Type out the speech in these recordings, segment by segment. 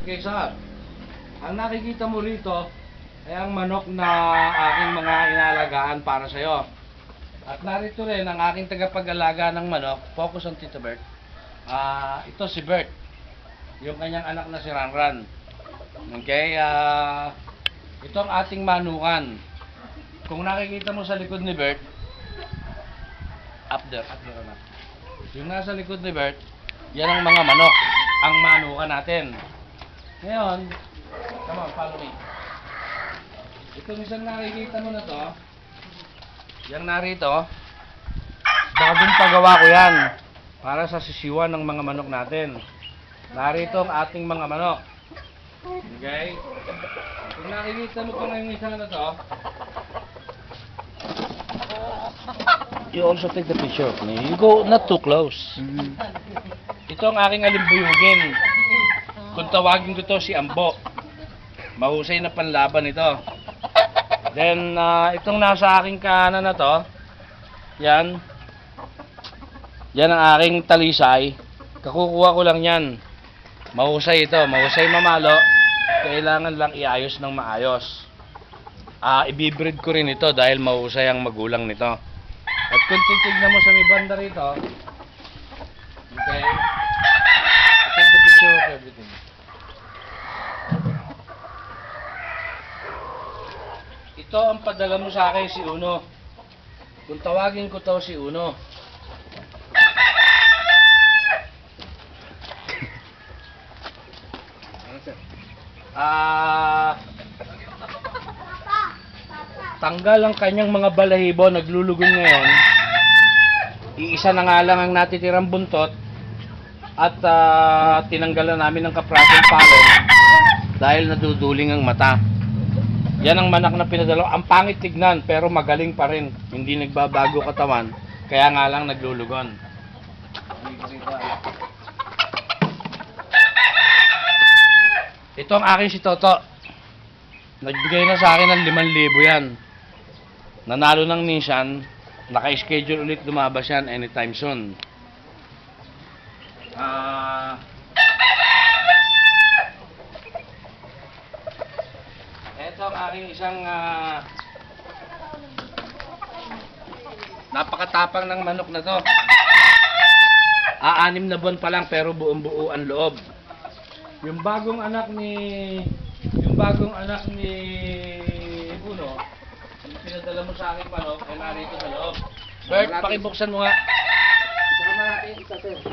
Okay, sir. Ang nakikita mo rito ay ang manok na aking mga inalagaan para sa'yo. At narito rin ang aking tagapag-alaga ng manok. Focus on Tito Bert. Ito si Bert. Yung kanyang anak na si Ranran. Okay, ito ang ating manukan. Kung nakikita mo sa likod ni Bert, up there na. Yung nasa likod ni Bert, yan ang mga manok, ang manukan natin. Ngayon, come on, follow me. Itong isang nakikita mo na to, yang narito, bagong pagawa ko yan para sa sisiwan ng mga manok natin. Narito ang ating mga manok. Okay? Kung nakikita mo pa ngayong isang na to, you also take the picture of me. You go not too close. Ito ang aking alimbuyugin. Kung tawagin ko to si Ambo. Mahusay na panlaban ito. Then, itong nasa aking kanan na to, yan. Yan ang aking talisay. Kakukuha ko lang yan. Mahusay ito. Mahusay mamalo. Kailangan lang iayos ng maayos. Ibibreed ko rin ito dahil mahusay ang magulang nito. At kung titignan mo sa may banda rito, okay, I take the picture of everything. Ito ang padala mo sa akin, si Uno. Kung tawagin ko to si Uno. Tanggal ang kanyang mga balahibo, naglulugon ngayon. Iisa na nga lang ang natitirang buntot at tinanggalan namin ng kaprasong palong dahil naduduling ang mata. Yan ang manak na pinadala. Ang pangit tignan pero magaling pa rin. Hindi nagbabago katawan, kaya nga lang naglulugon. Ito ang akin si Toto. Nagbigay na sa akin ng 5,000 yan. Nanalo ng Nissan, naka-schedule ulit lumabas yan anytime soon. Ito ang aking isang napakatapang ng manok na to. 6 na buwan pa lang pero buong-buo ang loob. Yung bagong anak ni Uno, yung pinadala mo sa akin manok, ay narito sa loob. Bert, pakibuksan mo nga.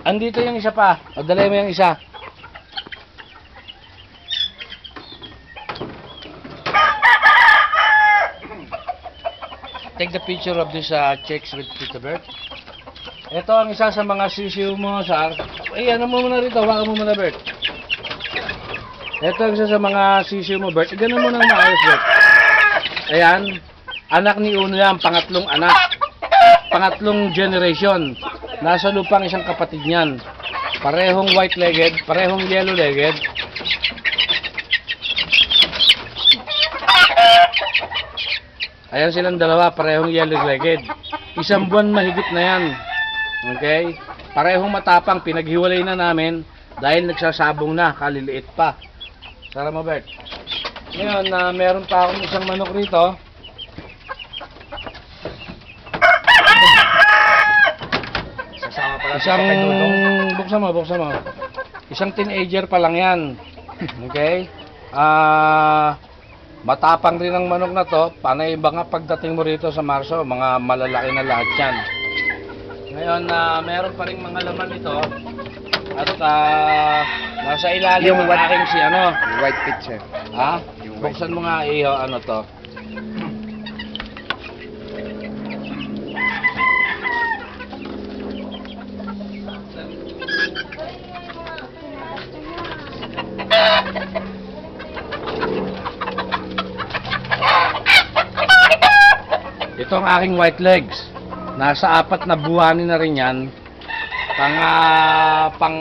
Andito yung isa pa. O, dala mo yung isa. Take the picture of this chicks with Tito Bert. Ito ang isa sa mga sisiw mo, sir. Ay, ano mo muna rito? Hawakan mo muna, Bert. Ito ang isa sa mga sisiw mo, Bert. Ganun mo nang maayos, Bert. Ayan. Anak ni Uno yan. Pangatlong anak. Pangatlong generation. Nasa lupang isang kapatid niyan. Parehong white-legged. Parehong yellow-legged. Ayan silang dalawa. Parehong yellow-legged. 1 buwan mahigit na yan. Okay? Parehong matapang. Pinaghiwalay na namin dahil nagsasabong na. Kaliliit pa. Tara mo, Bert. Ngayon, meron pa akong isang manok rito. Buksan mo. Isang teenager pa lang yan. Okay? Matapang rin ang manok na to. Panay ba nga pagdating mo rito sa Marso, mga malalaki na lahat yan. Ngayon, meron pa rin mga laman ito. At nasa ilalim ng aking si ano. Yung white picture. Ha? Buksan mo nga ano to. Ito ang aking white legs. Nasa 4 na buwanin na rin yan. Pang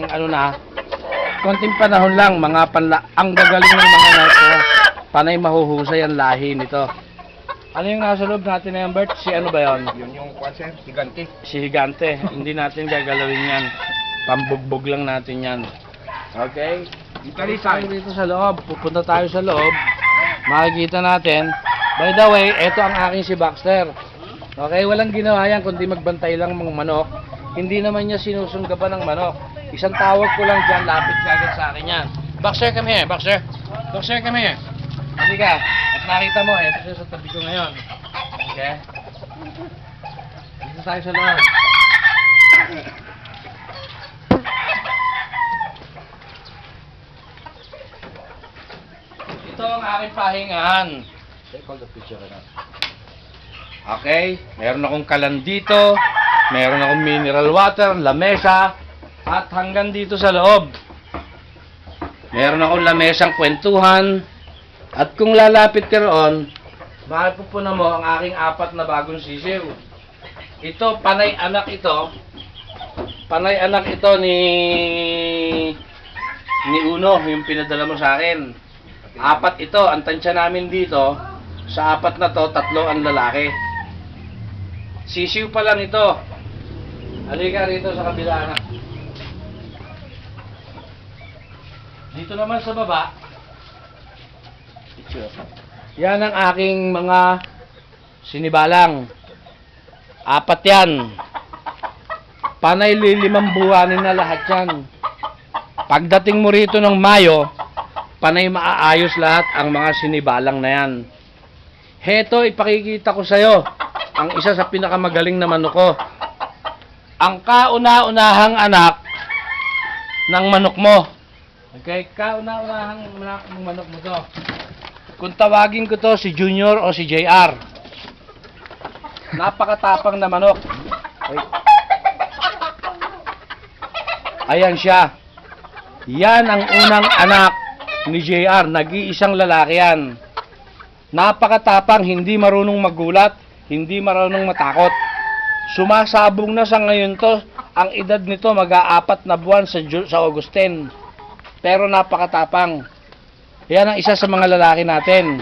ano na, konting panahon lang, ang gagaling ng mga nito, panay mahuhusay ang lahi nito. Ano yung nasa loob natin na yan, Bert? Si ano ba yun? Yun yung kwanser, higante. Si higante. Hindi natin gagalawin yan. Pambugbog lang natin yan. Okay? Talisay. Dito sa loob. Pupunta tayo sa loob. Makikita natin. By the way, ito ang aking si Baxter. Okay, walang ginawa yan kundi magbantay lang ng manok. Hindi naman niya sinusunggaban ng manok. Isang tawag ko lang dyan, lapit kagad sa akin yan. Baxter, come here. Baxter. Baxter, come here. Halika. At nakita mo, ito siya sa tabi ko ngayon. Okay? Dito tayo sa loob. Ito ang aking pahingahan. Hold the picture na. Okay, meron akong kalan dito, meron akong mineral water, lamesa, at hanggang dito sa loob. Meron akong lamesang kwentuhan, at kung lalapit ka roon, mapupunan mo ang aking 4 na bagong sisiw. Ito, panay anak ito. Panay anak ito ni Uno, yung pinadala mo sa akin. 4 ito, ang tansya namin dito, sa 4 na to, 3 ang lalaki. Sisiw pa lang ito. Halika rito sa kabila, anak. Dito naman sa baba, yan ang aking mga sinibalang. 4 yan. Panay 5 buwanin na lahat yan. Pagdating mo rito ng Mayo, panay maaayos lahat ang mga sinibalang na yan. Heto, ipakikita ko sa'yo ang isa sa pinakamagaling na manok ko. Ang kauna-unahang anak ng manok mo. Okay? Kauna-unahang anak ng manok mo to. Kung tawagin ko to si Junior o si JR. Napakatapang na manok. Ayan siya. Yan ang unang anak ni JR. Nag-iisang lalaki yan. Napakatapang, hindi marunong magulat, hindi marunong matakot. Sumasabong na sa ngayon to, ang edad nito mag-4 na buwan sa Augustin. Pero napakatapang. Yan ang isa sa mga lalaki natin.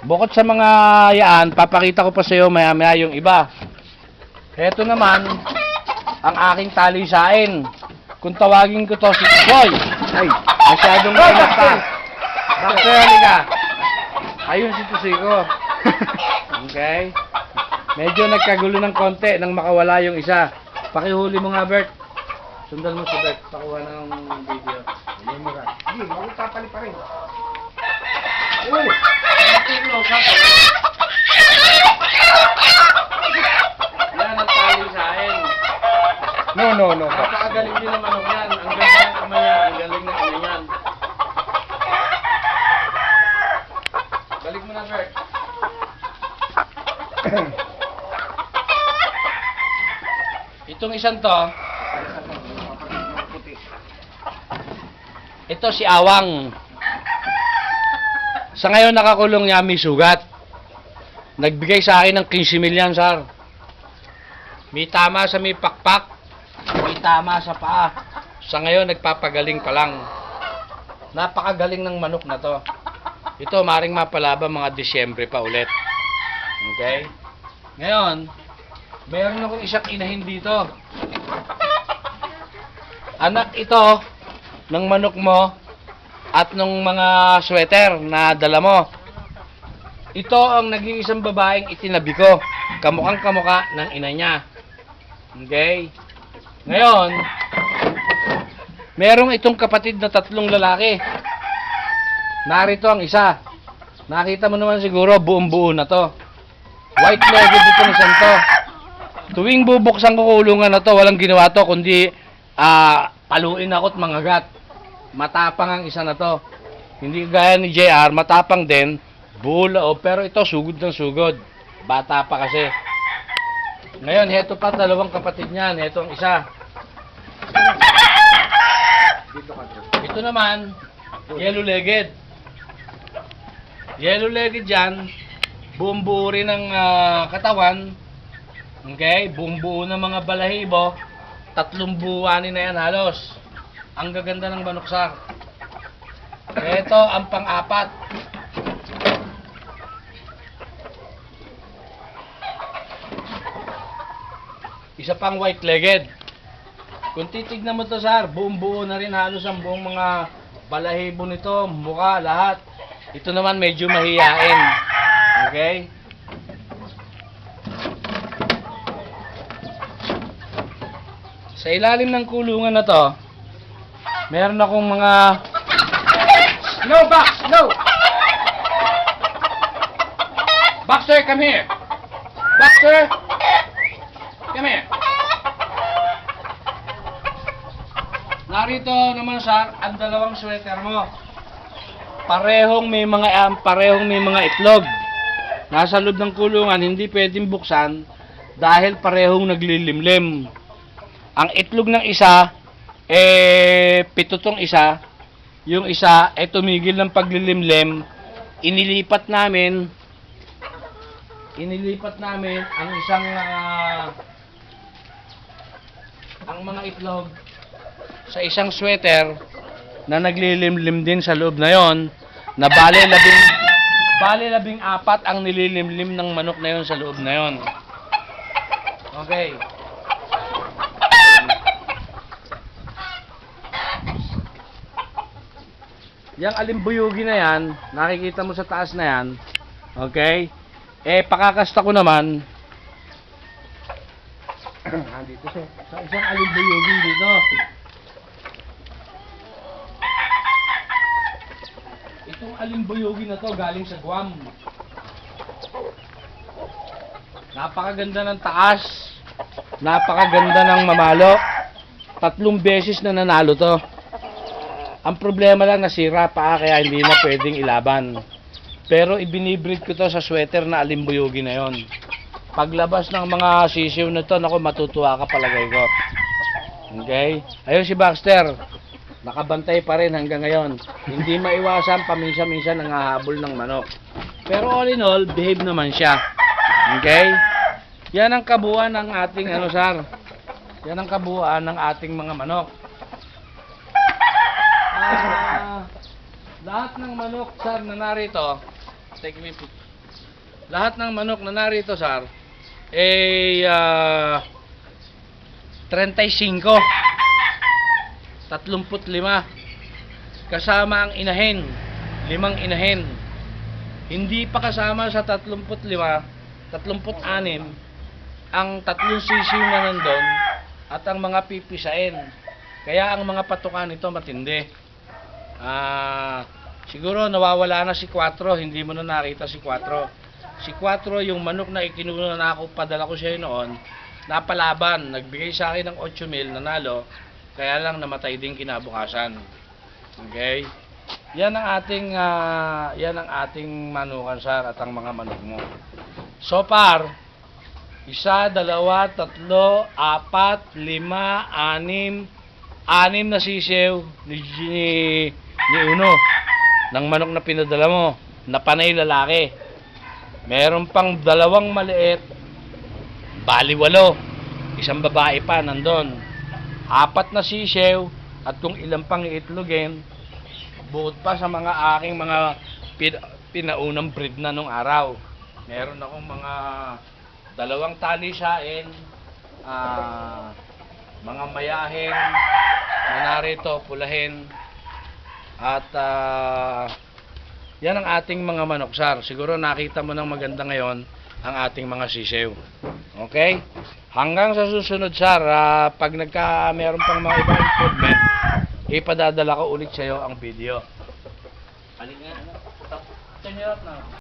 Bukod sa mga yaan, papakita ko pa sa iyo maya-maya yung iba. Heto naman, ang aking talisain. Kung tawagin ko to si Boy. Ay, masyadong maingat ka. Baxter, halika. Ayun si Tusiko. Okay? Medyo nagkagulo ng konti nang makawala yung isa. Pakihuli mo nga, Bert. Sundan mo si Bert. Pakuha ng video. Hindi mo ka. Hindi, magpapali pa rin. Uy! Yan ang talisain. No. Napakagaling din ng manok yan. Ang ganda ng ama niya. Ang galing ng ina niyan. Balik mo na, Bert. Itong isang to, ito si Awang. Sa ngayon nakakulong niya, may sugat. Nagbigay sa akin ng 15 milyan, sir. May tama sa may pakpak, may tama sa paa. Sa ngayon nagpapagaling pa lang. Napakagaling ng manok na to. Ito, maring mapalaba mga Disyembre pa ulit. Okay? Ngayon, meron akong isang inahin dito. Anak ito ng manok mo at ng mga sweater na dala mo. Ito ang nag-iisang babaeng itinabi ko. Kamukhang kamukha ng ina niya. Okay? Ngayon, merong itong kapatid na 3 lalaki. Narito ang isa. Nakita mo naman siguro, buong-buo na to. White-legged itong isang to. Tuwing bubuksan ko kulungan na to, walang ginawa to, kundi paluin ako at mangagat. Matapang ang isa na to. Hindi gaya ni JR, matapang din. Buo, pero ito sugod ng sugod. Bata pa kasi. Ngayon, heto pa 2 kapatid niyan. Heto ang isa. Ito naman, yellow-legged. Yellow-legged yan, buong buo rin ang katawan. Okay, buong buo ng mga balahibo. 3 buwanin na yan halos. Ang gaganda ng manoksak. Ito ang pang-4. Isa pang white-legged. Kung titignan mo to, sir, buong-buo na rin halos ang buong mga balahibo nito, mukha, lahat. Ito naman medyo mahiyain. Okay? Sa ilalim ng kulungan na to, meron akong mga... No, Box! No! Baxter, come here! Baxter! Come here! Narito naman, sir, ang dalawang sweater mo. Parehong may mga itlog. Nasa loob ng kulungan, hindi pwedeng buksan dahil parehong naglilimlim. Ang itlog ng isa, pito tong isa. Yung isa, tumigil ng paglilimlim. Inilipat namin ang isang ang mga itlog sa isang sweater na naglilimlim din sa loob na yon, na bale 14 ang nililimlim ng manok na yon sa loob na yon. Okay. Yang alimbuyugi na yan, nakikita mo sa taas na yan, okay? Pakakasta ko naman dito sa isang alimbuyugi dito. Itong alimbuyugi na to galing sa Guam. Napakaganda ng taas, napakaganda ng mamalo. 3 beses na nanalo to. Ang problema lang, nasira pa kaya hindi na pwedeng ilaban. Pero ibinibreed ko to sa sweater na alimbuyugi na yon. Paglabas ng mga sisiw na to, naku, matutuwa ka palagay ko. Okay? Ayun si Baxter. Nakabantay pa rin hanggang ngayon. Hindi maiwasan, paminsan-minsan nangahabol ng manok. Pero all in all, behave naman siya. Okay? Yan ang kabuuan ng ating sir. Yan ang kabuuan ng ating mga manok. Lahat ng manok, sir, na narito, lahat ng manok na narito, sir, 35. 35. Kasama ang inahin. 5 inahin. Hindi pa kasama sa 35, 36, ang 3 sisiw na nandun at ang mga pipisain. Kaya ang mga patukan nito matindi. Siguro nawawala na si 4, hindi mo na nakita si 4. Si 4 yung manok na ikinuna na ako, padala ko siya noon, napalaban, nagbigay sa akin ng 8,000, nanalo, kaya lang namatay din kinabukasan. Okay? Yan ang ating manukan, sir, at ang mga manok mo. So far, 1, 2, 3, 4, 5, 6, 6 na sisiw ni Uno ng manok na pinadala mo, na panay lalaki. Meron pang 2 maliit, bali 8, isang babae pa nandun. 4 na sisiw at kung ilan pang iitlogin, bukod pa sa mga aking mga pinaunang breed na nung araw. Meron akong mga 2 talisain, mga mayahin na narito, pulahin, at yan ang ating mga manok, sir. Siguro nakita mo ng maganda ngayon ang ating mga sisiw. Okay? Hanggang sa susunod, sir, pag meron pang mga ibang improvement, ipadadala ko ulit sa iyo ang video. Halika nga, turn it up na.